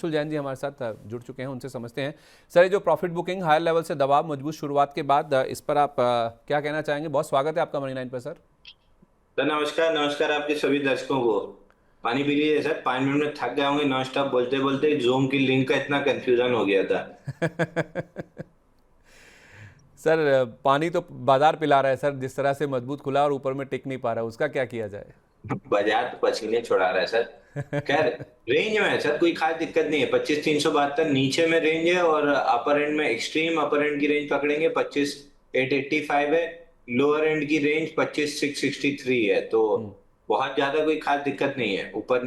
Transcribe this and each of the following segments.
हिमांशु जैन जी हमारे साथ जुड़ चुके हैं, उनसे समझते हैं। सर, ये जो प्रॉफिट बुकिंग हायर लेवल से दबाव, मजबूत शुरुआत के बाद, इस पर आप क्या कहना चाहेंगे? बहुत स्वागत है आपका मनी 9 पर सर। सर नमस्कार। नमस्कार आपके सभी दर्शकों को। पानी पी लीजिए सर, 5 मिनट में थक गए होंगे नॉन स्टॉप बोलते बोलते। जूम की लिंक का इतना कंफ्यूजन हो गया था। सर, पानी तो बाजार पिला रहा है सर, जिस तरह से मजबूत खुला और ऊपर में टिक नहीं पा रहा, उसका क्या किया जाए? बाजार तो पसीने छुड़ा रहा है सर। खैर, रेंज में है सर, कोई खास दिक्कत नहीं है। 25,372 नीचे में रेंज है, और अपर एंड में एक्सट्रीम अपर एंड की रेंज पकड़ेंगे 25,885 है। लोअर एंड की रेंज 25,663 है। तो बहुत ज्यादा कोई खास दिक्कत नहीं है। ऊपर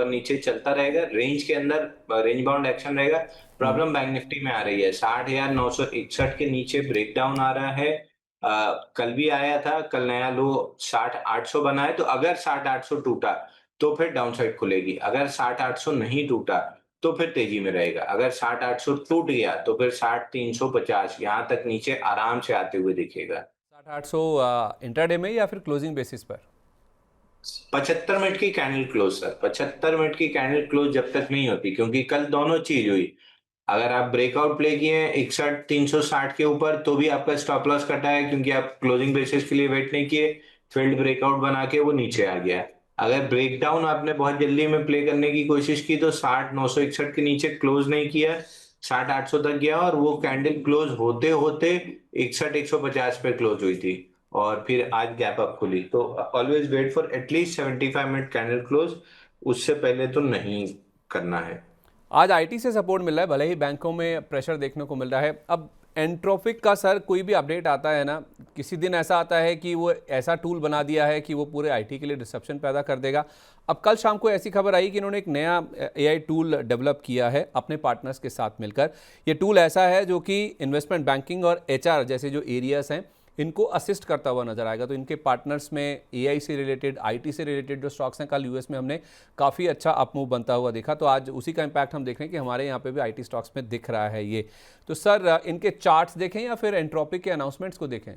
नीचे चलता रहेगा, रेंज के अंदर रेंज बाउंड एक्शन रहेगा। प्रॉब्लम बैंक निफ्टी में आ रही है, 60,961 के नीचे ब्रेकडाउन आ रहा है। कल भी आया था, कल नया लो 60,800 बना है। तो अगर 60,800 टूटा तो फिर डाउन साइड खुलेगी। अगर 60,800 नहीं टूटा तो फिर तेजी में रहेगा। अगर 60,800 टूट गया तो फिर 60,350 यहाँ तक नीचे आराम से आते हुए दिखेगा। 60-800 इंट्राडे में या फिर क्लोजिंग बेसिस पर? 75 मिनट की कैंडल क्लोज सर, 75 मिनट की कैंडल क्लोज जब तक नहीं होती, क्योंकि कल दोनों चीज हुई। अगर आप ब्रेकआउट प्ले किए हैं 61,360 के ऊपर तो भी आपका स्टॉप लॉस कटा है, क्योंकि आप क्लोजिंग बेसिस के लिए वेट नहीं किए। फील्ड ब्रेकआउट बना के वो नीचे आ गया। अगर ब्रेकडाउन आपने बहुत जल्दी में प्ले करने की कोशिश की तो 60,961 के नीचे क्लोज नहीं किया, 60,800 तक गया, और वो कैंडल क्लोज होते होते 61,150 पे क्लोज हुई थी। और फिर आज गैप अप खुली। तो always wait for at least 75 minute candle close, उससे पहले तो नहीं करना है। आज आईटी से सपोर्ट मिल रहा है, भले ही बैंकों में प्रेशर देखने को मिल रहा है। अब एंट्रोपिक का सर कोई भी अपडेट आता है ना, किसी दिन ऐसा आता है कि वो ऐसा टूल बना दिया है कि वो पूरे आईटी के लिए डिसरप्शन पैदा कर देगा। अब कल शाम को ऐसी खबर आई कि इन्होंने एक नया एआई टूल डेवलप किया है अपने पार्टनर्स के साथ मिलकर। ये टूल ऐसा है जो कि इन्वेस्टमेंट बैंकिंग और एचआर जैसे जो एरियाज हैं, इनको असिस्ट करता हुआ नजर आएगा। तो इनके पार्टनर्स में एआई से रिलेटेड, आईटी से रिलेटेड जो स्टॉक्स हैं, कल यूएस में हमने काफ़ी अच्छा अपमूव बनता हुआ देखा। तो आज उसी का इम्पैक्ट हम देख रहे हैं कि हमारे यहाँ पे भी आईटी स्टॉक्स में दिख रहा है ये। तो सर, इनके चार्ट्स देखें या फिर एंट्रोपिक के अनाउंसमेंट्स को देखें?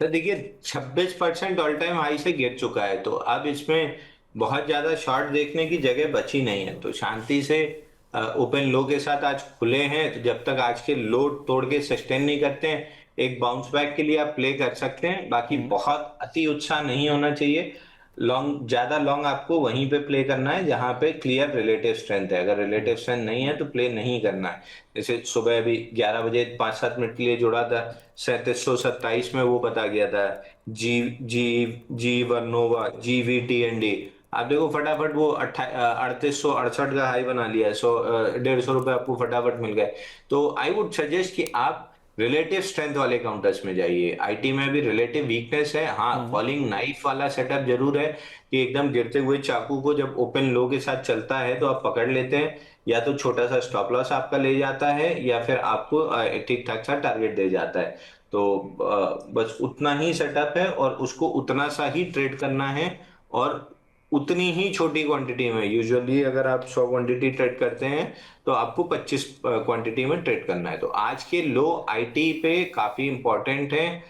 तो देखिए, 26% ऑल टाइम हाई से गिर चुका है, तो अब इसमें बहुत ज्यादा शॉर्ट देखने की जगह बची नहीं है। तो शांति से ओपन लो के साथ आज खुले हैं, तो जब तक आज के लो तोड़ के सस्टेन नहीं करते हैं, एक बाउंस बैक के लिए आप प्ले कर सकते हैं। बाकी बहुत अति उत्साह नहीं होना चाहिए। ज्यादा लॉन्ग आपको वहीं पे प्ले करना है जहां पे क्लियर रिलेटिव स्ट्रेंथ है। अगर रिलेटिव स्ट्रेंथ नहीं है तो प्ले नहीं करना है। जैसे सुबह अभी 11 बजे 5-7 मिनट के लिए जोड़ा था, 3727 में वो बता गया था। जी जी जी वर्नोवा GVTND, आप देखो फटाफट वो 3868 का हाई बना लिया है। 150 रुपए आपको फटाफट मिल गए। तो आई वुड सजेस्ट कि आप रिलेटिव स्ट्रेंथ वाले काउंटर्स में जाइए। आईटी में भी रिलेटिव वीकनेस है, हाँ। फॉलिंग नाइफ वाला सेटअप जरूर है कि एकदम गिरते हुए चाकू को जब ओपन लो के साथ चलता है तो आप पकड़ लेते हैं, या तो छोटा सा स्टॉप लॉस आपका ले जाता है, या फिर आपको ठीक ठाक सा टारगेट दे जाता है। तो बस उतना ही सेटअप है, और उसको उतना सा ही ट्रेड करना है। और उतनी ही छोटी क्वांटिटी में, यूजुअली अगर आप 100 क्वांटिटी ट्रेड करते हैं तो आपको 25 क्वांटिटी में ट्रेड करना है। तो आज के लो आईटी पे काफी इंपॉर्टेंट है।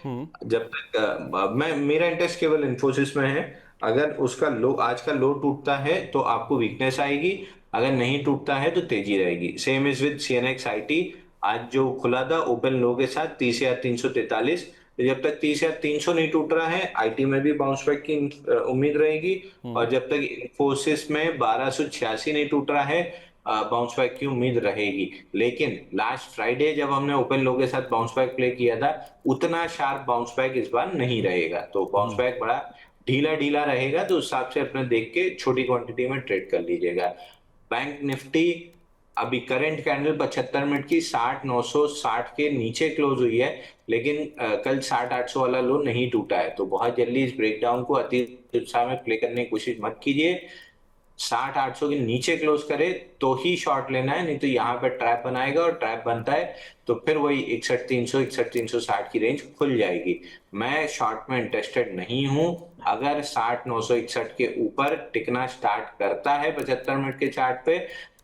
जब तक मैं मेरा इंटरेस्ट केवल इन्फोसिस में है। अगर उसका लो, आज का लो टूटता है तो आपको वीकनेस आएगी, अगर नहीं टूटता है तो तेजी रहेगी। Same is with CNX IT। आज जो खुला था ओपन लो के साथ 30,343, तो जब तक 30,300 नहीं टूट रहा है आईटी में भी बाउंस बैक की उम्मीद रहेगी। और जब तक इन्फोसिस में 1286 नहीं टूट रहा है, बाउंस बैक की उम्मीद रहेगी। लेकिन लास्ट फ्राइडे जब हमने ओपन लो के साथ बाउंस बैक प्ले किया था, उतना शार्प बाउंस बैक इस बार नहीं रहेगा। तो बाउंस बैक बड़ा ढीला ढीला रहेगा, तो उस हिसाब से अपने देख के छोटी क्वांटिटी में ट्रेड कर लीजिएगा। बैंक निफ्टी अभी करंट कैंडल 75 मिनट की 60,960 के नीचे क्लोज हुई है। लेकिन कल 60,800 वाला लो नहीं टूटा है। तो बहुत जल्दी इस ब्रेकडाउन को अति उत्साह में प्ले करने की कोशिश मत कीजिए। 60,800 के नीचे क्लोज करे तो ही शॉर्ट लेना है, नहीं तो यहाँ पे ट्रैप बनाएगा, और ट्रैप बनता है तो फिर वही 61,300 61,360 की रेंज खुल जाएगी। मैं शॉर्ट में इंटरेस्टेड नहीं हूं। अगर 60,961 के ऊपर टिकना स्टार्ट करता है 75 मिनट के चार्ट पे,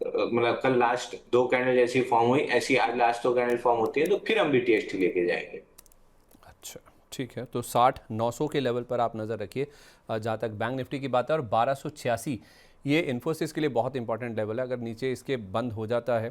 मतलब कल लास्ट दो कैंडल जैसी फॉर्म हुई, ऐसी आज लास्ट दो कैंडल फॉर्म होती है, तो फिर हम भी टीएसटी लेके जाएंगे। अच्छा, ठीक है। तो 60-900 के लेवल पर आप नज़र रखिए जहाँ तक बैंक निफ्टी की बात है। और 1286 ये इन्फोसिस के लिए बहुत इंपॉर्टेंट लेवल है। अगर नीचे इसके बंद हो जाता है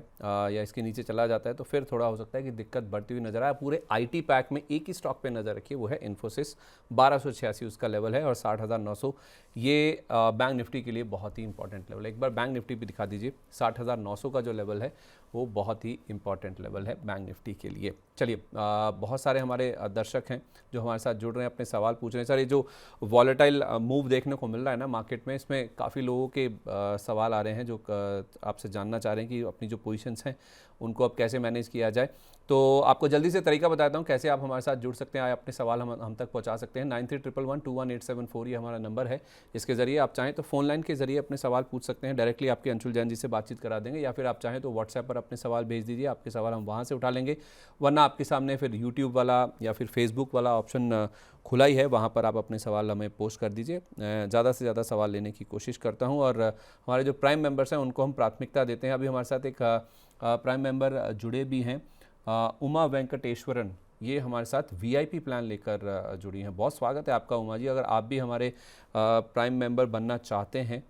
या इसके नीचे चला जाता है तो फिर थोड़ा हो सकता है कि दिक्कत बढ़ती हुई नजर आए। पूरे आईटी पैक में एक ही स्टॉक पे नज़र रखिए, वो है इन्फोसिस। 1286 उसका लेवल है और 60,900 ये बैंक निफ्टी के लिए बहुत ही इंपॉर्टेंट लेवल है। एक बार बैंक निफ्टी भी दिखा दीजिए। 60,900 का जो लेवल है वो बहुत ही इंपॉर्टेंट लेवल है बैंक निफ्टी के लिए। चलिए, बहुत सारे हमारे दर्शक हैं जो हमारे साथ जुड़ रहे हैं, अपने सवाल पूछ रहे हैं। सर, ये जो वॉलेटाइल मूव देखने को मिल रहा है ना मार्केट में, इसमें काफ़ी लोगों के सवाल आ रहे हैं जो आपसे जानना चाह रहे हैं कि अपनी जो पोजीशंस हैं उनको अब कैसे मैनेज किया जाए। तो आपको जल्दी से तरीका बताता हूँ कैसे आप हमारे साथ जुड़ सकते हैं, अपने सवाल हम तक पहुँचा सकते हैं। 9311211874 ये हमारा नंबर है। इसके ज़रिए आप चाहें तो फ़ोन लाइन के ज़रिए अपने सवाल पूछ सकते हैं, डायरेक्टली आपके अंशुल जैन जी से बातचीत करा देंगे, या फिर आप चाहें तो व्हाट्सएप पर अपने सवाल भेज दीजिए, आपके सवाल हम वहाँ से उठा लेंगे। वरना आपके सामने फिर यूट्यूब वाला या फिर फेसबुक वाला ऑप्शन खुला ही है, वहाँ पर आप अपने सवाल हमें पोस्ट कर दीजिए। ज़्यादा से ज़्यादा सवाल लेने की कोशिश करता हूँ और हमारे जो प्राइम मेंबर्स हैं उनको हम प्राथमिकता देते हैं। अभी हमारे साथ एक प्राइम मेंबर जुड़े भी हैं, उमा वेंकटेश्वरन, ये हमारे साथ वीआईपी प्लान लेकर जुड़ी हैं। बहुत स्वागत है आपका उमा जी। अगर आप भी हमारे प्राइम मेंबर बनना चाहते हैं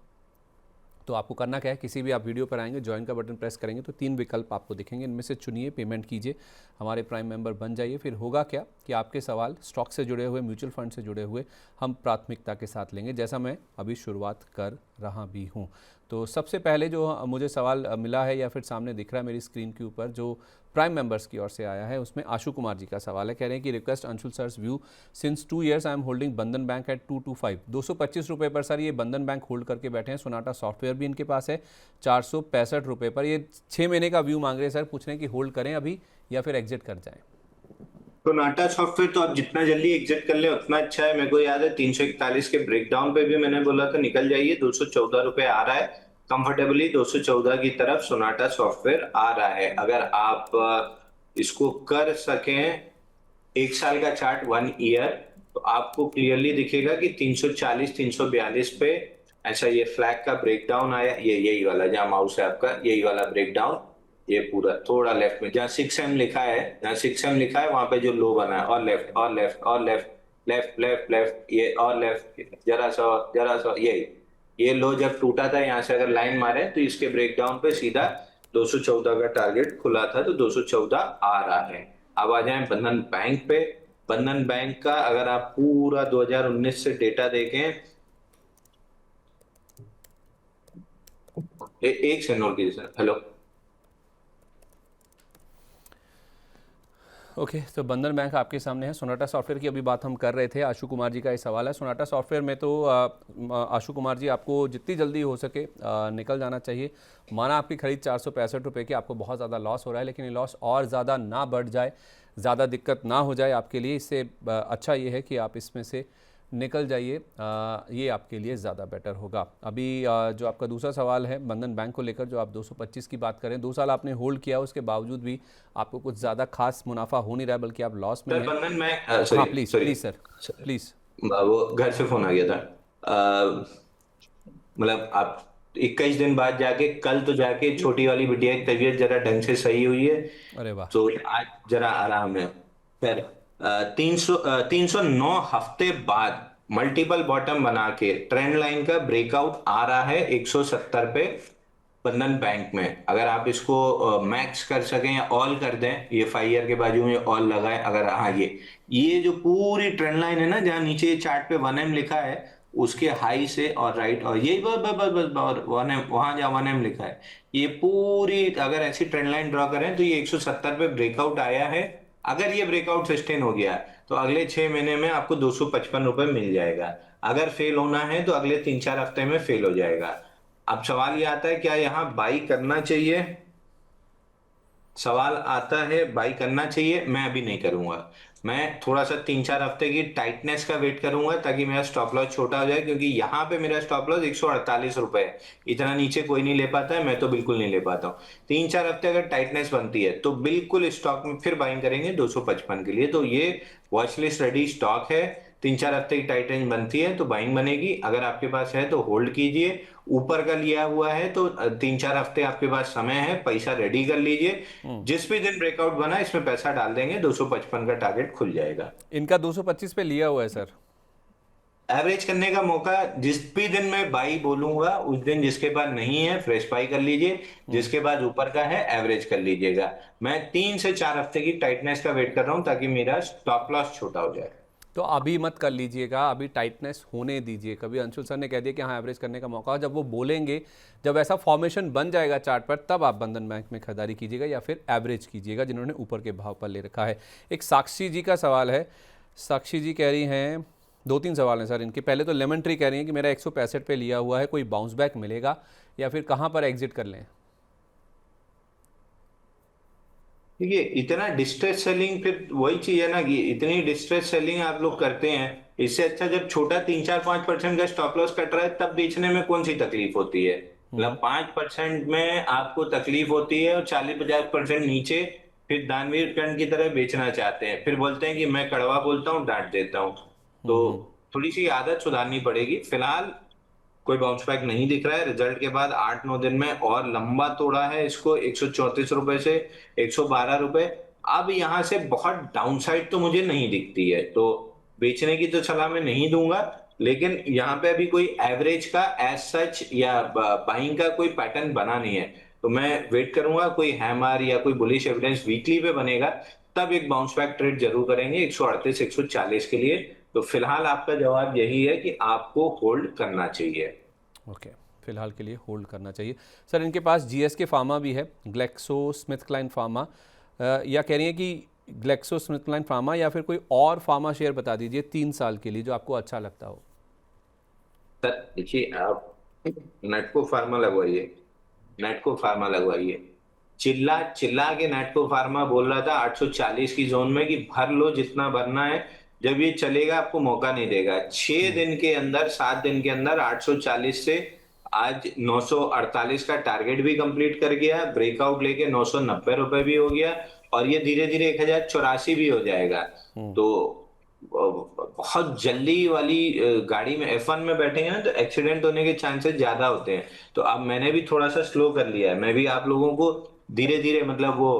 तो आपको करना क्या है, किसी भी आप वीडियो पर आएंगे, ज्वाइन का बटन प्रेस करेंगे तो 3 विकल्प आपको दिखेंगे, इनमें से चुनिए, पेमेंट कीजिए, हमारे प्राइम मेंबर बन जाइए। फिर होगा क्या कि आपके सवाल स्टॉक से जुड़े हुए, म्यूचुअल फंड से जुड़े हुए हम प्राथमिकता के साथ लेंगे, जैसा मैं अभी शुरुआत कर रहा भी हूँ। तो सबसे पहले जो मुझे सवाल मिला है या फिर सामने दिख रहा है मेरी स्क्रीन के ऊपर, जो प्राइम मेंबर्स की ओर से आया है, उसमें आशु कुमार जी का सवाल है। कह रहे हैं कि request Anshul sir's view, since 2 years I am holding Bandhan bank at 225, 225 रुपये पर सर ये बंधन बैंक होल्ड करके बैठे हैं। सोनाटा सॉफ्टवेयर भी इनके पास है 465 रुपये पर। ये 6 महीने का व्यू मांग रहे हैं सर, पूछ रहे हैं कि होल्ड करें अभी या फिर एग्जिट कर जाएं। सोनाटा सॉफ्टवेयर तो आप जितना जल्दी एग्जिट कर ले उतना अच्छा है। मेरे को याद है 341 के ब्रेकडाउन पे भी मैंने बोला था निकल जाइए, 214 रुपए आ रहा है कंफर्टेबली, 214 की तरफ सोनाटा सॉफ्टवेयर आ रहा है। अगर आप इसको कर सकें, 1 साल का चार्ट 1 ईयर, तो आपको क्लियरली दिखेगा कि 340 342 पे ऐसा ये फ्लैग का ब्रेकडाउन आया। ये यही वाला जहां माउस है आपका, यही वाला ब्रेकडाउन, ये पूरा थोड़ा लेफ्ट में जहाँ 6M लिखा है, जहाँ 6M लिखा है वहां पे जो लो बना है, और लेफ्ट और लेफ्ट और लेफ्ट, लेफ्ट लेफ्ट लेफ्ट, ये और लेफ्ट, जरा सा ये लो जब टूटा था, यहाँ से अगर लाइन मारे तो इसके ब्रेकडाउन पे सीधा 214 का टारगेट खुला था, तो 214 आ रहा है। अब आ जाए बंधन बैंक पे। बंधन बैंक का अगर आप पूरा 2019 से डेटा देखें, एक सेकंड और कीजिए सर। हेलो, ओके, तो बंधन बैंक आपके सामने है। सोनाटा सॉफ्टवेयर की अभी बात हम कर रहे थे, आशु कुमार जी का ये सवाल है। सोनाटा सॉफ्टवेयर में तो आशु कुमार जी आपको जितनी जल्दी हो सके निकल जाना चाहिए। माना आपकी खरीद 465 रुपये की, आपको बहुत ज़्यादा लॉस हो रहा है, लेकिन ये लॉस और ज़्यादा ना बढ़ जाए, ज़्यादा दिक्कत ना हो जाए आपके लिए, इससे अच्छा ये है कि आप इसमें से निकल जाइए, ये आपके लिए ज़्यादा बेटर होगा। अभी जो आपका दूसरा सवाल है बंधन बैंक को लेकर, जो आप 225 की बात करें, 2 साल आपने होल्ड किया, उसके बावजूद भी आपको कुछ ज़्यादा खास मुनाफा हो नहीं रहा है, बल्कि आप लॉस में हैं। बंधन बैंक, हाँ प्लीज़ प्लीज़ सर, प्लीज़। वो घर से फोन आ गया था। मतलब आप 21 दिन बाद जाके, कल तो जाके छोटी वाली बिटिया की तबीयत जरा ढंग से सही हुई है, अरे वाह। तो आज जरा आराम है। फिर 309 हफ्ते बाद मल्टीपल बॉटम बना के ट्रेंड लाइन का ब्रेकआउट आ रहा है 170 पे बंधन बैंक में। अगर आप इसको मैक्स कर सकें या ऑल कर दें, ये 5 ईयर के बाजू में ऑल लगाए अगर, हाँ ये जो पूरी ट्रेंड लाइन है ना, जहां नीचे ये चार्ट पे 1M लिखा है, उसके हाई से और राइट, और यही बस बस बस बस और 1M, वहां जहां 1M लिखा है, ये पूरी अगर ऐसी ट्रेंड लाइन ड्रॉ करें तो ये 170 पे ब्रेकआउट आया है। अगर ये ब्रेकआउट सस्टेन हो गया तो अगले 6 महीने में आपको 255 रुपए मिल जाएगा। अगर फेल होना है तो अगले 3-4 हफ्ते में फेल हो जाएगा। अब सवाल ये आता है क्या यहाँ बाई करना चाहिए? सवाल आता है बाई करना चाहिए। मैं अभी नहीं करूंगा, मैं थोड़ा सा 3-4 हफ्ते की टाइटनेस का वेट करूंगा ताकि मेरा स्टॉप लॉस छोटा हो जाए, क्योंकि यहाँ पे मेरा स्टॉप लॉस 148 रुपए है। इतना नीचे कोई नहीं ले पाता है, मैं तो बिल्कुल नहीं ले पाता हूँ। 3-4 हफ्ते अगर टाइटनेस बनती है तो बिल्कुल स्टॉक में फिर बाइंग करेंगे 255 के लिए। तो ये वॉच लिस्ट रेडी स्टॉक है। 3-4 हफ्ते की टाइट रेंज बनती है तो बाइंग बनेगी। अगर आपके पास है तो होल्ड कीजिए। ऊपर का लिया हुआ है तो 3-4 हफ्ते आपके पास समय है, पैसा रेडी कर लीजिए। जिस भी दिन ब्रेकआउट बना इसमें पैसा डाल देंगे, 255 का टारगेट खुल जाएगा। इनका 225 पे लिया हुआ है सर। एवरेज करने का मौका जिस भी दिन मैं बाई बोलूंगा उस दिन जिसके पास नहीं है फ्रेश बाई कर लीजिए, जिसके पास ऊपर का है एवरेज कर लीजिएगा। मैं 3 से 4 हफ्ते की टाइटनेस का वेट कर रहा हूं ताकि मेरा स्टॉप लॉस छोटा हो जाए। तो अभी मत कर लीजिएगा, अभी टाइटनेस होने दीजिए। कभी अंशुल सर ने कह दिया कि हाँ एवरेज करने का मौका, जब वो बोलेंगे, जब ऐसा फॉर्मेशन बन जाएगा चार्ट पर, तब आप बंधन बैंक में खरीदारी कीजिएगा या फिर एवरेज कीजिएगा जिन्होंने ऊपर के भाव पर ले रखा है। एक साक्षी जी का सवाल है। साक्षी जी कह रही हैं, 2-3 सवाल हैं सर इनके। पहले तो लेमन ट्री कह रही हैं कि मेरा 165 पे लिया हुआ है, कोई बाउंस बैक मिलेगा या फिर कहाँ पर एग्जिट कर लें? देखिए इतना डिस्ट्रेस सेलिंग, फिर वही चीज है ना कि इतनी डिस्ट्रेस सेलिंग आप लोग करते हैं, इससे अच्छा जब छोटा 3-4-5% का स्टॉप लॉस कट रहा है तब बेचने में कौन सी तकलीफ होती है। मतलब 5% में आपको तकलीफ होती है और 40-50% नीचे फिर दानवीर कर्ण की तरह बेचना चाहते हैं, फिर बोलते हैं कि मैं कड़वा बोलता हूँ डांट देता हूँ। तो थोड़ी सी आदत सुधारनी पड़ेगी। फिलहाल कोई बाउंस बैक नहीं दिख रहा है। रिजल्ट के बाद 8-9 दिन में और लंबा तोड़ा है इसको 134 रुपए से 112 रुपए। अब यहां से बहुत डाउनसाइड तो मुझे नहीं दिखती है, तो बेचने की तो सलाह मैं नहीं दूंगा। लेकिन यहाँ पे अभी कोई एवरेज का एज सच या बाइंग का कोई पैटर्न बना नहीं है, तो मैं वेट करूंगा कोई हैमर या कोई बुलिश एविडेंस वीकली पे बनेगा, तब एक बाउंस बैक ट्रेड जरूर करेंगे 138-140 के लिए। तो फिलहाल आपका जवाब यही है कि आपको होल्ड करना चाहिए। ओके, फिलहाल के लिए होल्ड करना चाहिए। सर इनके पास जीएसके फार्मा भी है, ग्लेक्सो स्मिथ क्लाइन फार्मा, या कह रही हैं कि ग्लेक्सो स्मिथ क्लाइन फार्मा या फिर कोई और फार्मा शेयर बता दीजिए 3 साल के लिए जो आपको अच्छा लगता हो। सर देखिए आप नेटको फार्मा लगवाइए, नेटको फार्मा लगवाइए। चिल्ला चिल्ला के नेटको फार्मा बोल रहा था 840 की जोन में कि भर लो जितना भरना है, जब ये चलेगा आपको मौका नहीं देगा। 6 दिन के अंदर 7 दिन के अंदर 840 से आज 948 का टारगेट भी कंप्लीट कर गया, ब्रेकआउट लेके 990 रुपए भी हो गया, और ये धीरे धीरे 1084 भी हो जाएगा। तो बहुत जल्दी वाली गाड़ी में F1 में बैठेंगे ना तो एक्सीडेंट होने के चांसेस ज्यादा होते हैं। तो अब मैंने भी थोड़ा सा स्लो कर लिया है, मैं भी आप लोगों को धीरे धीरे मतलब वो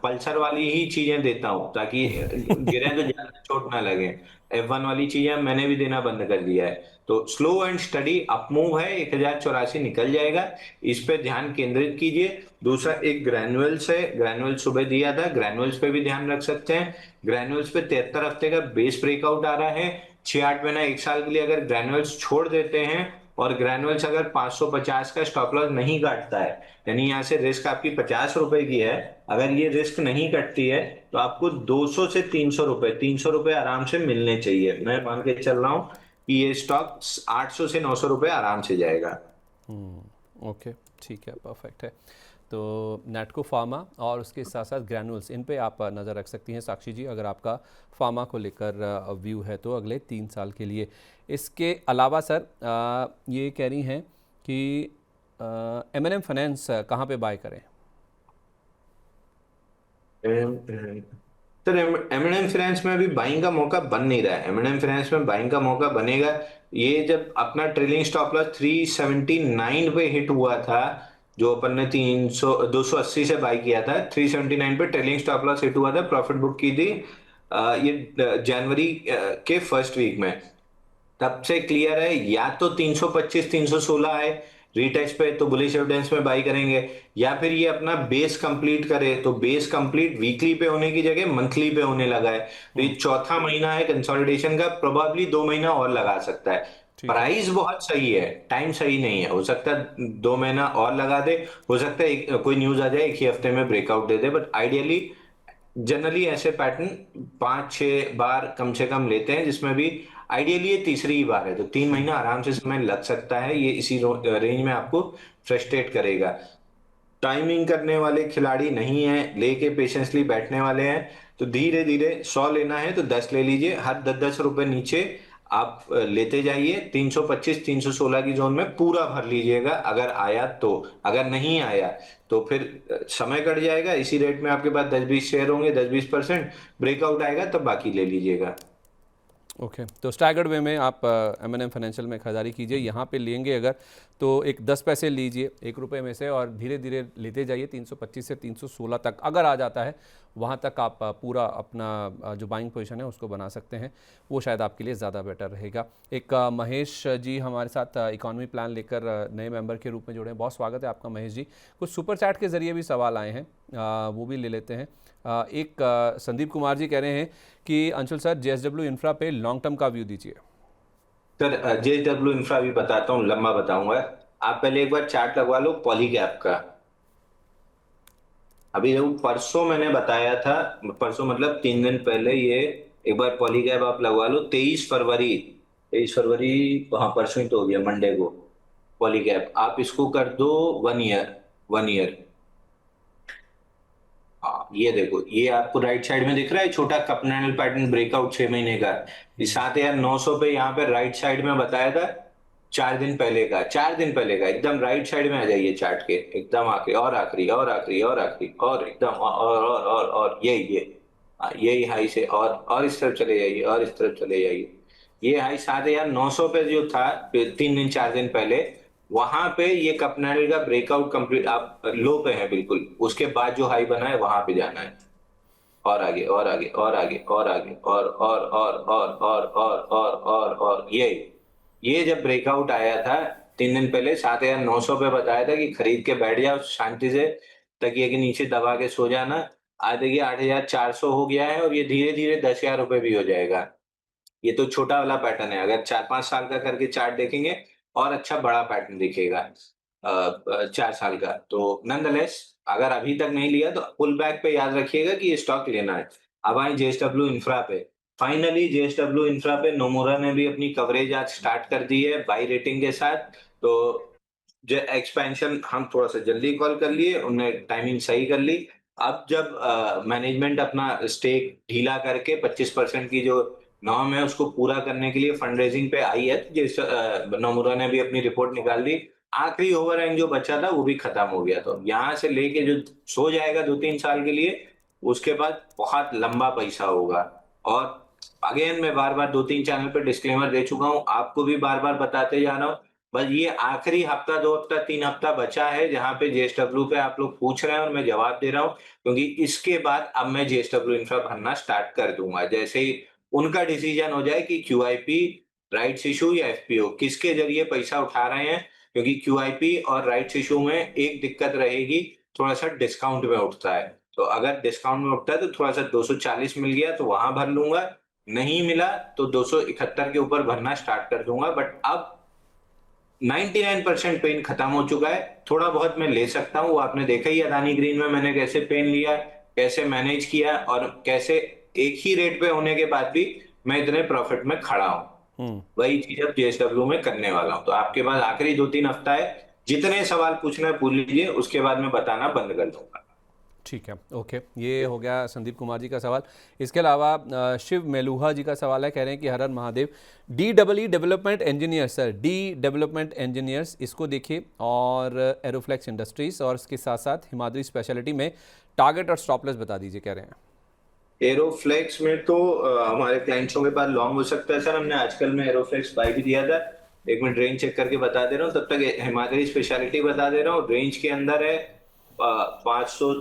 पल्सर वाली ही चीजें देता हूँ ताकि गिरे तो ज्यादा चोट ना लगे। F1 वाली चीजें मैंने भी देना बंद कर दिया है। तो slow and study up move है, 1084 निकल जाएगा, इस पे ध्यान केंद्रित कीजिए। दूसरा एक ग्रैनुअल्स है, ग्रैनुअल्स सुबह दिया था, ग्रैनुअल्स पे भी ध्यान रख सकते हैं। ग्रैनुअल्स पे 73 हफ्ते का बेस ब्रेकआउट आ रहा है। 6-8 महीना 1 साल के लिए अगर ग्रैनुअल्स छोड़ देते हैं और ग्रैनुअल्स अगर 550 का स्टॉप लॉस नहीं काटता है, यानी यहाँ से रिस्क आपकी 50 रुपए की है, अगर ये रिस्क नहीं कटती है तो आपको 200 से 300 रुपए, 300 रुपए आराम से मिलने चाहिए। मैं मान के चल रहा हूँ कि ये स्टॉक 800 से 900 रुपए आराम से जाएगा। ओके, ठीक है, परफेक्ट है। तो नेटको फार्मा और उसके साथ साथ ग्रैनुअल्स, इन पे आप नज़र रख सकती हैं साक्षी जी, अगर आपका फार्मा को लेकर व्यू है तो अगले 3 साल के लिए। इसके अलावा सर ये कह रही हैं कि M&M फाइनेंस कहाँ पे बाय करें? सर एम फाइनेंस में अभी बाइंग का मौका बन नहीं रहा है। एम फाइनेंस में बाइंग का मौका बनेगा ये जब अपना ट्रेलिंग स्टॉप लॉस 379 पे हिट हुआ था, जो अपन ने 280 से बाई किया था, 379 पे ट्रेलिंग स्टॉप लॉस हिट हुआ था, प्रॉफिट बुक की थी ये जनवरी के फर्स्ट वीक में। तब से क्लियर है या तो 325 316 है रीटेस्ट पे तो बुलिश एविडेंस में बाई करेंगे, या फिर ये अपना बेस कंप्लीट करे तो बेस कंप्लीट वीकली पे होने की जगह मंथली पे होने लगा है। तो ये चौथा महीना है कंसोलिडेशन का, प्रोबेबली 2 महीना और लगा सकता है। ठीक है। प्राइस बहुत सही है, टाइम सही नहीं है, हो सकता है 2 महीना और लगा दे, हो सकता है कोई न्यूज आ जाए 1 ही हफ्ते में breakout they they, but ideally generally ऐसे पैटर्न 5-6 बार कम से कम लेते हैं, जिसमें भी आइडियली ये तीसरी ही बार है, तो 3 महीना आराम से समय लग सकता है। ये इसी रेंज में आपको फ्रस्ट्रेट करेगा। टाइमिंग करने वाले खिलाड़ी नहीं है, लेके पेशेंसली बैठने वाले हैं, तो धीरे धीरे 100 लेना है तो 10 ले लीजिए, हर 10-10 रुपए नीचे आप लेते जाइए। 325 316 की जोन में पूरा भर लीजिएगा अगर आया तो, अगर नहीं आया तो फिर समय कट जाएगा। इसी रेट में आपके पास 10-20 शेयर होंगे, 10-20% ब्रेकआउट आएगा तब बाकी ले लीजिएगा। ओके, तो स्टैगर्ड वे में आप M&M फाइनेंशियल में खरीदारी कीजिए। यहाँ पे लेंगे अगर तो एक 10 पैसे लीजिए 1 रुपये में से और धीरे धीरे लेते जाइए 325 से 316 तक। अगर आ जाता है वहाँ तक आप पूरा अपना जो बाइंग पोजीशन है उसको बना सकते हैं, वो शायद आपके लिए ज़्यादा बेटर रहेगा। एक महेश जी हमारे साथ इकोनॉमी प्लान लेकर नए मेंबर के रूप में जुड़े हैं। बहुत स्वागत है आपका महेश जी। कुछ सुपर चैट के ज़रिए भी सवाल आए हैं, वो भी ले लेते हैं। एक संदीप कुमार जी कह रहे हैं कि अंशुल सर, JSW इंफ्रा पे लॉन्ग टर्म का व्यू दीजिए। सर JSW इंफ्रा भी बताता हूँ, लंबा बताऊंगा। आप पहले एक बार चार्ट लगवा लो पॉलीगैप का। अभी जो परसों मैंने बताया था, परसों मतलब 3 दिन पहले, ये एक बार पॉलीगैप आप लगवा लो। 23 फरवरी, 23 फरवरी, हाँ परसों ही तो हो गया, मंडे को। पॉलीगैप आप इसको कर दो 1 ईयर, 1 ईयर। हाँ ये देखो, ये आपको राइट साइड में दिख रहा है छोटा कपनल पैटर्न ब्रेकआउट 6 महीने का। ये 7,900 पे यहाँ पे राइट साइड में बताया था 4 दिन पहले का, 4 दिन पहले का। एकदम राइट साइड में आ जाइए चार्ट के, एकदम आके और आखिरी और आखिरी और आखिरी और एकदम और ये यही हाई से और इस तरफ चले जाइए और इस तरफ चले जाइए। ये हाई 7,900 पे जो था 3 दिन 4 दिन पहले, वहां पे ये कपनल का ब्रेकआउट कंप्लीट, आप लो पे है बिल्कुल, उसके बाद जो हाई बना है वहां पे जाना है। और आगे और आगे और आगे और आगे और ये जब ब्रेकआउट आया था 3 दिन पहले, 7,900 पे बताया था कि खरीद के बैठ जाओ शांति से, तकिए के नीचे दबा के सो जाना। आज देखिए 8,400 हो गया है और ये धीरे धीरे 10,000 रुपए भी हो जाएगा। ये तो छोटा वाला पैटर्न है, अगर 4-5 साल का करके चार्ट देखेंगे और अच्छा बड़ा पैटर्न दिखेगा 4 साल का। तो नॉनदलेस अगर अभी तक नहीं लिया तो पुल बैक पे याद रखिएगा कि ये स्टॉक लेना है। अब आए JSW इंफ्रा पे। फाइनली JSW इंफ्रा पे नोमुरा ने भी अपनी कवरेज आज स्टार्ट कर दी है बाई रेटिंग के साथ। तो जो एक्सपेंशन हम थोड़ा सा जल्दी कॉल कर लिए, उनने टाइमिंग सही कर ली। अब जब मैनेजमेंट अपना स्टेक ढीला करके 25% की जो नॉर्म है उसको पूरा करने के लिए फंड रेजिंग पे आई है, तो जिस नोमुरा ने भी अपनी रिपोर्ट निकाल दी। आखिरी ओवरहैंग जो बचा था वो भी खत्म हो गया। तो यहाँ से लेके जो सो जाएगा 2-3 साल के लिए, उसके बाद बहुत लंबा पैसा होगा। और अगेन मैं बार बार 2-3 चैनल पे डिस्क्लेमर दे चुका हूँ, आपको भी बार बार बताते जा रहा हूँ। बस ये आखिरी हफ्ता, 2 हफ्ता, 3 हफ्ता बचा है जहां पे JSW पे आप लोग पूछ रहे हैं और मैं जवाब दे रहा हूँ, क्योंकि इसके बाद अब मैं JSW इंफ्रा भरना स्टार्ट कर दूंगा जैसे ही उनका डिसीजन हो जाए कि QIP, राइट्स इशू या FPO किसके जरिए पैसा उठा रहे हैं। क्योंकि QIP और राइट्स इशू में एक दिक्कत रहेगी, थोड़ा सा डिस्काउंट में उठता है। तो अगर डिस्काउंट में उठता है तो थोड़ा सा 240 मिल गया तो वहां भर लूंगा, नहीं मिला तो 271 के ऊपर भरना स्टार्ट कर दूंगा। बट अब 99% पेन खत्म हो चुका है। थोड़ा बहुत मैं ले सकता हूँ, वो आपने देखा ही अदानी ग्रीन में मैंने कैसे पेन लिया, कैसे मैनेज किया और कैसे एक ही रेट पे होने के बाद भी मैं इतने प्रॉफिट में खड़ा हूँ। वही चीज अब JSW में करने वाला हूँ। तो आपके पास आखिरी 2-3 हफ्ता है, जितने सवाल पूछना है पूछ लीजिए, उसके बाद मैं बताना बंद कर दूंगा। ठीक है, ओके। ये हो गया संदीप कुमार जी का सवाल। इसके अलावा शिव मेलुहा जी का सवाल है, कह रहे हैं कि हर हर Mahadev. DEE development engineers, sir D development engineers, इसको देखिए, और एरोफ्लेक्स इंडस्ट्रीज, और इसके साथ साथ हिमाद्री स्पेशलिटी में टारगेट और स्टॉप लॉस बता दीजिए, कह रहे हैं। एरोफ्लेक्स में तो हमारे क्लाइंट्सों के पास लॉन्ग हो सकता है सर। हमने आजकल में एरोफ्लेक्स बाय भी दिया था। एक मिनट रेंज चेक करके बता दे रहा हूँ, तब तक हिमाद्री स्पेशलिटी बता दे रहा हूँ। रेंज के अंदर है 500,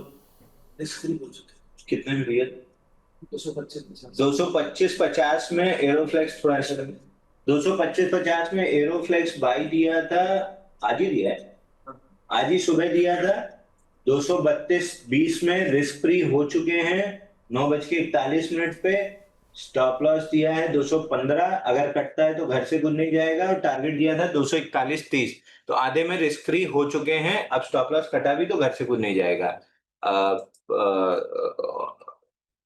कितने में दिया? 225-50 में एरोफ्लेक्स, थोड़ा सा 225-50 में एरोफ्लेक्स बाई दिया था। आज ही दिया है, आज ही सुबह दिया था। 232.20 में रिस्क फ्री हो चुके हैं 9:41 पे। स्टॉप लॉस दिया है 215, अगर कटता है तो घर से कुछ नहीं जाएगा। और टारगेट दिया था 241.30, तो आधे में रिस्क फ्री हो चुके हैं। अब स्टॉप लॉस कटा भी तो घर से कुछ नहीं जाएगा।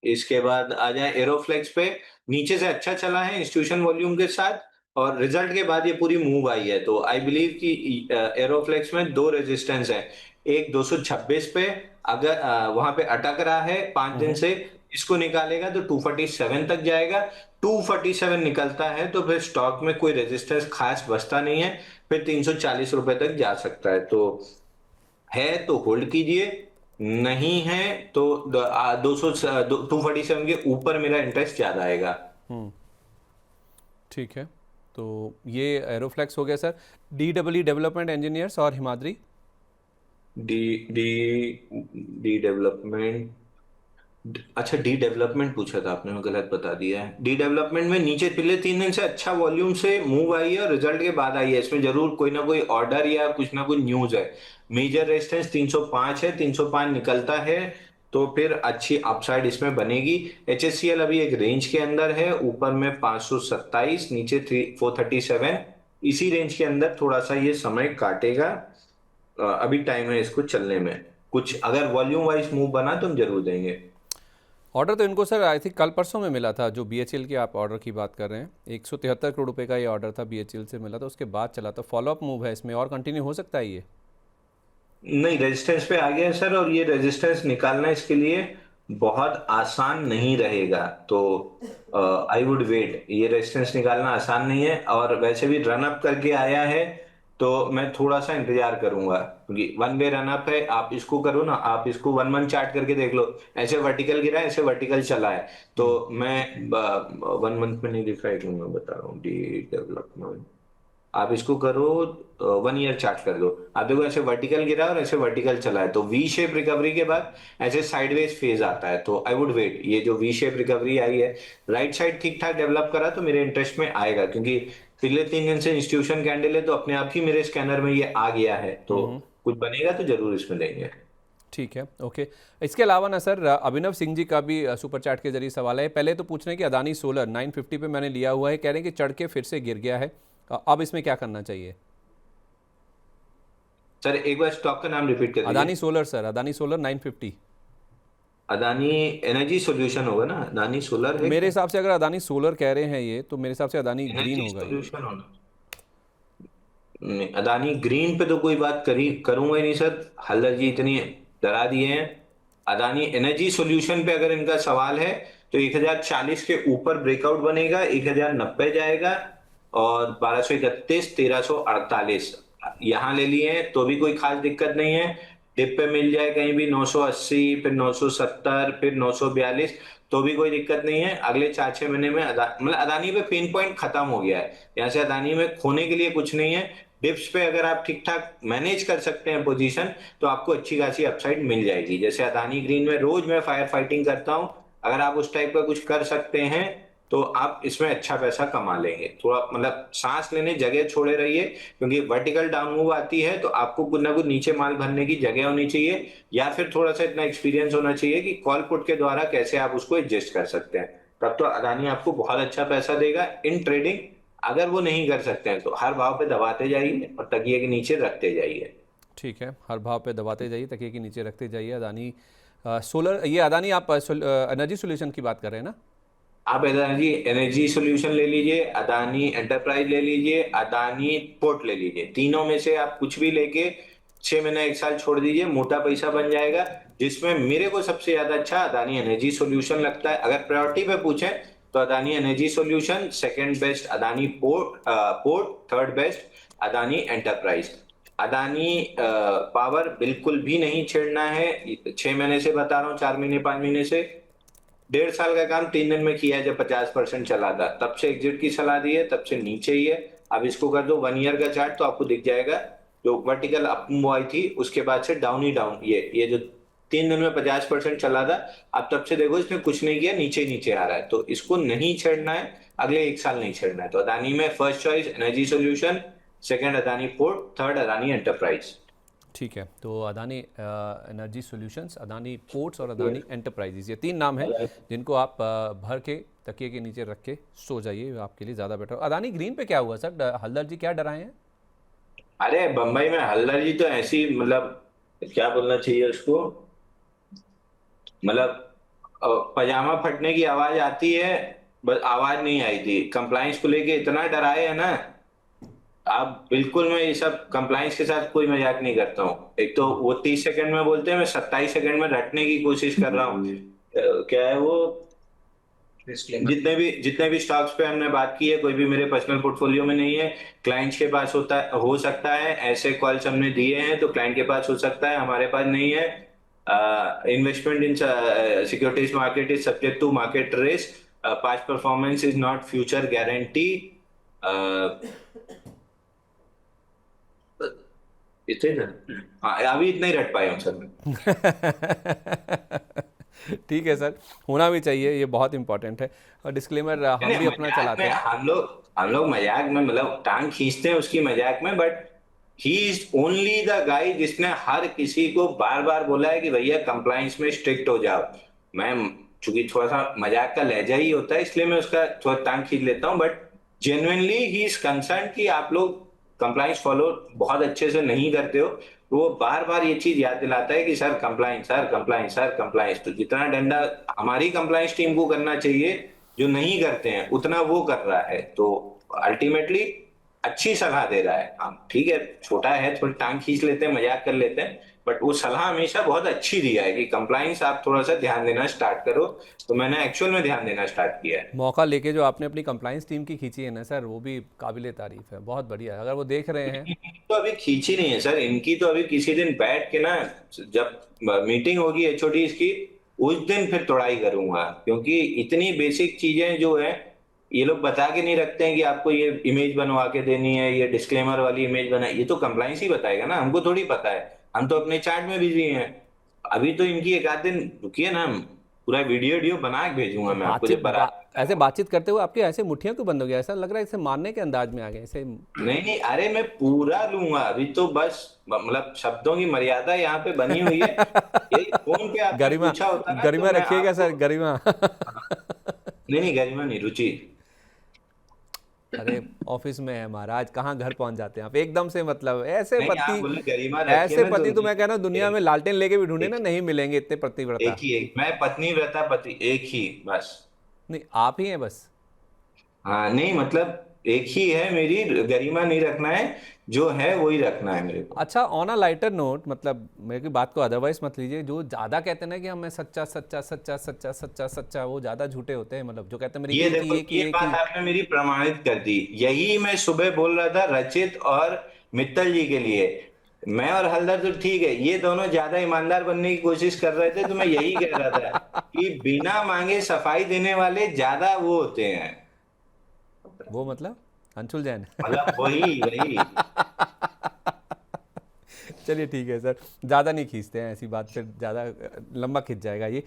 इसके बाद आ जाए एरोफ्लेक्स पे। नीचे से अच्छा चला है इंस्टीट्यूशन वॉल्यूम के साथ, और रिजल्ट के बाद ये पूरी मूव आई है। तो आई बिलीव कि एरोफ्लेक्स में 2 रेजिस्टेंस है। एक 226 पे, अगर वहां पे अटक रहा है 5 दिन से, इसको निकालेगा तो 247 तक जाएगा। 247 निकलता है तो फिर स्टॉक में कोई रेजिस्टेंस खास बचता नहीं है, फिर 340 रुपए तक जा सकता है। तो है तो होल्ड कीजिए, नहीं है तो 247 के ऊपर मेरा इंटरेस्ट ज्यादा आएगा। ठीक है, तो ये एरोफ्लेक्स हो गया सर। DEE डेवलपमेंट इंजीनियर्स और Himadri. D D D development, अच्छा, डी डेवलपमेंट पूछा था आपने, मैं गलत बता दिया है। डी डेवलपमेंट में नीचे पिछले 3 दिन से अच्छा वॉल्यूम से मूव आई है और रिजल्ट के बाद आई है। इसमें जरूर कोई ना कोई ऑर्डर या कुछ ना कुछ न्यूज है। मेजर रेजिस्टेंस 305 है, 305 निकलता है तो फिर अच्छी अपसाइड इसमें बनेगी। एचएससीएल अभी एक रेंज के अंदर है, ऊपर में 527, नीचे 437। इसी रेंज के अंदर थोड़ा सा ये समय काटेगा। अभी टाइम है इसको चलने में। कुछ अगर वॉल्यूम वाइज मूव बना तो हम जरूर देंगे। ऑर्डर तो इनको सर आई थिंक कल परसों में मिला था, जो बीएचईएल की आप ऑर्डर की बात कर रहे हैं, 173 करोड़ रुपए का ये ऑर्डर था बीएचईएल से मिला था, उसके बाद चला। तो फॉलोअप मूव है इसमें और कंटिन्यू हो सकता है ये? नहीं, रेजिस्टेंस पे आ गया है सर, और ये रेजिस्टेंस निकालना इसके लिए बहुत आसान नहीं रहेगा। तो आई वुड वेट। ये रेजिस्टेंस निकालना आसान नहीं है, और वैसे भी रन अप करके आया है तो मैं थोड़ा सा इंतजार करूंगा, क्योंकि वन वे रन अप है। आप इसको करो ना, आप इसको 1 मंथ चार्ट करके देख लो। ऐसे वर्टिकल गिरा है, ऐसे वर्टिकल चला है। तो मैं 1 मंथ में नहीं दिखा है, क्यों मैं बता रहा हूँ। डी डेवलपमेंट आप इसको करो, 1 ईयर चार्ट कर दो। आप देखो ऐसे वर्टिकल गिरा और ऐसे वर्टिकल चला है, तो वी शेप रिकवरी के बाद ऐसे साइडवेज फेज आता है। तो आई वुड वेट। ये जो वी शेप रिकवरी आई है, राइट साइड ठीक ठाक डेवलप करा तो मेरे इंटरेस्ट में आएगा, क्योंकि पिछले 3 दिन से इंस्टीट्यूशन कैंडल है, तो अपने आप ही मेरे स्कैनर में ये आ गया है। तो कुछ बनेगा तो जरूर इसमें देंगे। ठीक है, ओके। इसके अलावा ना सर, अभिनव सिंह जी का भी सुपर चैट के जरिए सवाल है। पहले तो पूछ रहे हैं कि अदानी सोलर 950 पे मैंने लिया हुआ है, कह रहे हैं कि चढ़ के फिर से गिर गया है, अब इसमें क्या करना चाहिए? सर एक बार स्टॉक का नाम रिपीट कर अदानी दीजिए। Solar sir, Adani solar 950। Adani energy solution होगा ना, अदानी सोलर है मेरे क्या? हिसाब से अगर अदानी सोलर कह रहे हैं ये, तो मेरे हिसाब से अदानी ग्रीन एनर्जी होगा ये। सॉल्यूशन होना। नहीं, अदानी ग्रीन पे तो कोई बात करी करूंगा ही नहीं सर। हल्दर जी इतनी डरा दिए हैं। अदानी एनर्जी सॉल्यूशन पे अगर इनका सवाल है, तो 1040 के ऊपर ब्रेकआउट बनेगा, 1090 जाएगा, और 1231, 1348 यहां ले लिए हैं तो भी कोई खास दिक्कत नहीं है। डिप पे मिल जाए कहीं भी 980, फिर 970, फिर 942, तो भी कोई दिक्कत नहीं है। अगले 4-6 महीने में मतलब अदानी पे पेन पॉइंट खत्म हो गया है। यहाँ से अदानी में खोने के लिए कुछ नहीं है। डिप्स पे अगर आप ठीक ठाक मैनेज कर सकते हैं पोजीशन, तो आपको अच्छी खासी अपसाइड मिल जाएगी। जैसे अदानी ग्रीन में रोज मैं फायर फाइटिंग करता हूं, अगर आप उस टाइप का कुछ कर सकते हैं तो आप इसमें अच्छा पैसा कमा लेंगे। थोड़ा मतलब सांस लेने जगह छोड़े रहिए, क्योंकि वर्टिकल डाउन मूव आती है तो आपको कुछ ना कुछ नीचे माल भरने की जगह होनी चाहिए, या फिर थोड़ा सा इतना एक्सपीरियंस होना चाहिए कि कॉल पुट के द्वारा कैसे आप उसको एडजस्ट कर सकते हैं। तब तो अदानी आपको बहुत अच्छा पैसा देगा इन ट्रेडिंग। अगर वो नहीं कर सकते हैं तो हर भाव पे दबाते जाइए और तकिए के नीचे रखते जाइए। ठीक है, हर भाव पे दबाते जाइए, तकिए के नीचे रखते जाइए। अदानी सोलर, ये अदानी आप एनर्जी सोल्यूशन की बात कर रहे हैं ना? आप अदानी एनर्जी सोल्यूशन ले लीजिए, अदानी एंटरप्राइज ले लीजिए, अदानी पोर्ट ले लीजिए। तीनों में से आप कुछ भी लेके 6 महीना 1 साल छोड़ दीजिए, मोटा पैसा बन जाएगा। जिसमें मेरे को सबसे ज्यादा अच्छा अदानी एनर्जी सोल्यूशन लगता है। अगर प्रायोरिटी पे पूछें तो Adani energy solution, second best Adani port, third best Adani enterprise. Adani power बिल्कुल भी नहीं छेड़ना है। 6 महीने से बता रहा हूँ, 4 महीने 5 महीने से। 1.5 साल का काम 3 दिन में किया है, जब 50% चला था तब से एग्जिट की सलाह दी है, तब से नीचे ही है। अब इसको कर दो 1 ईयर का चार्ट तो आपको दिख जाएगा। जो वर्टिकल अप मूव आई थी उसके बाद से डाउन ही डाउन, ये जो 3 दिन में 50% चला था, अब तब से देखो इसने कुछ नहीं किया, नीचे नीचे आ रहा है। तो इसको नहीं छेड़ना है, अगले 1 साल नहीं छेड़ना है। तो अदानी में first choice energy solution, second Adani port, third Adani enterprise. ठीक है, तो Adani energy solutions, Adani ports और अदानी एंटरप्राइजेज, ये 3 नाम हैं जिनको आप भर के तकिए के नीचे रख के सो जाइए, आपके लिए ज़्यादा बेटर। अदानी ग्रीन पे क्या हुआ सर? हल्दर जी क्या डराए हैं? अरे बंबई में हल्दर जी तो ऐसी, मतलब क्या बोलना चाहिए उसको, मतलब पजामा फटने की आवाज आती है, बस आवाज नहीं आई थी। कंप्लाइंस को लेके इतना डराए है ना। आप बिल्कुल, मैं ये सब कंप्लाइंस के साथ कोई मजाक नहीं करता हूँ। एक तो वो 30 सेकंड में बोलते हैं, मैं 27 सेकंड में रटने की कोशिश कर रहा हूँ। क्या है वो, जितने भी स्टॉक्स पे हमने बात की है, कोई भी मेरे पर्सनल पोर्टफोलियो में नहीं है। क्लाइंट्स के पास हो सकता है, ऐसे कॉल्स हमने दिए हैं तो क्लाइंट के पास हो सकता है, हमारे पास नहीं है। Investment in securities market is subject to market risk, past performance is not future guarantee. इतने ना, हाँ अभी इतना ही रट पाया हूँ सर मैं। ठीक है सर, होना भी चाहिए, ये बहुत इंपॉर्टेंट है। और डिस्क्लेमर हम भी अपना मजाक चलाते में हैं। हम लोग मजाक में मतलब टांग खींचते हैं उसकी मजाक में, but he is only the guy जिसने हर किसी को बार बार बोला है कि भैया कंप्लाइंस में स्ट्रिक्ट हो जाओ। मैं चूंकि थोड़ा सा मजाक का लहजा ही होता है इसलिए मैं उसका थोड़ा टांग खींच लेता हूँ, but genuinely he is concern कि आप लोग कंप्लाइंस फॉलो बहुत अच्छे से नहीं करते हो। तो वो बार बार ये चीज याद दिलाता है कि sir compliance, sir compliance, sir compliance. तो जितना डंडा हमारी कंप्लाइंस टीम को करना चाहिए जो नहीं करते हैं उतना वो कर रहा है, तो अल्टीमेटली अच्छी सलाह दे रहा है। हम ठीक है, छोटा है, थोड़ी टांग खींच लेते हैं, मजाक कर लेते हैं, बट वो सलाह हमेशा बहुत अच्छी दिया है कि कंप्लाइंस आप थोड़ा सा ध्यान देना स्टार्ट करो। तो मैंने एक्चुअल में ध्यान देना स्टार्ट किया है। मौका लेके जो आपने अपनी कंप्लाइंस टीम की खींची है ना सर, वो भी काबिले तारीफ है, बहुत बढ़िया है। अगर वो देख रहे हैं। तो अभी खींची नहीं है सर इनकी, तो अभी किसी दिन बैठ के ना, जब मीटिंग होगी एचओडीज की, उस दिन फिर तोड़ाई करूंगा, क्योंकि इतनी बेसिक चीजें जो है ये लोग बता के नहीं रखते हैं कि आपको ये इमेज बनवा के देनी है, ये डिस्क्लेमर वाली इमेज बना, ये तो कंप्लाइंस ही बताएगा ना, हमको थोड़ी पता है। हम तो अपने चार्ट में बिजी हैं। अभी तो इनकी एक आध दिन रुकिए ना, पूरा वीडियो वीडियो बना के भेजूंगा मैं आपको जब बारात। ऐसे बातचीत करते हुए आपकी ऐसे मुठ्ठियां क्यों बंद हो गया? ऐसा लग रहा है इसे मारने के अंदाज में आ गए ऐसे। नहीं नहीं, अरे मैं पूरा लूंगा, अभी तो बस मतलब शब्दों की मर्यादा यहाँ पे बनी हुई है। यही फोन पे आपने गरिमा, पूछा होता ना तो गरिमा मैं रखिएगा आपको। सर, गरिमा। नहीं नहीं, गरिमा नहीं, रुचि। अरे ऑफिस में है महाराज, कहाँ घर पहुंच जाते हैं आप एकदम से, मतलब ऐसे नहीं, आप पति। बोले गरिमा रखिए ऐसे ना तो पति तो मैं कह रहा हूँ दुनिया में एक लालटेन लेके भी ढूंढे ना, एक नहीं मिलेंगे इतने एक पतिव्रता। ही, एक मैं पत्नी व्रता पति, एक ही बस। नहीं, आप ही हैं बस। हाँ नहीं मतलब एक ही है मेरी, गरिमा नहीं रखना है, जो है वही रखना है मेरे को। अच्छा, ऑन अ लाइटर नोट, मतलब मेरी बात को अदरवाइज मत लीजिए, जो ज़्यादा कहते हैं ना कि हम सच्चा सच्चा सच्चा सच्चा सच्चा सच्चा, वो ज़्यादा झूठे होते हैं, मतलब जो कहते हैं मेरी ये एक ही देखो, एक ही ये एक ही। बात आपने मेरी प्रमाणित कर दी। यही मैं सुबह बोल रहा था रचित और मित्तल जी के लिए। मैं और हलदर तो ठीक है, ये दोनों ज्यादा ईमानदार बनने की कोशिश कर रहे थे, तो मैं यही कह रहा था कि बिना मांगे सफाई देने वाले ज्यादा वो होते हैं। वो मतलब अंशुल जैन। मतलब वही वही। चलिए ठीक है सर, ज़्यादा नहीं खींचते हैं, ऐसी बात फिर ज़्यादा लंबा खिंच जाएगा ये।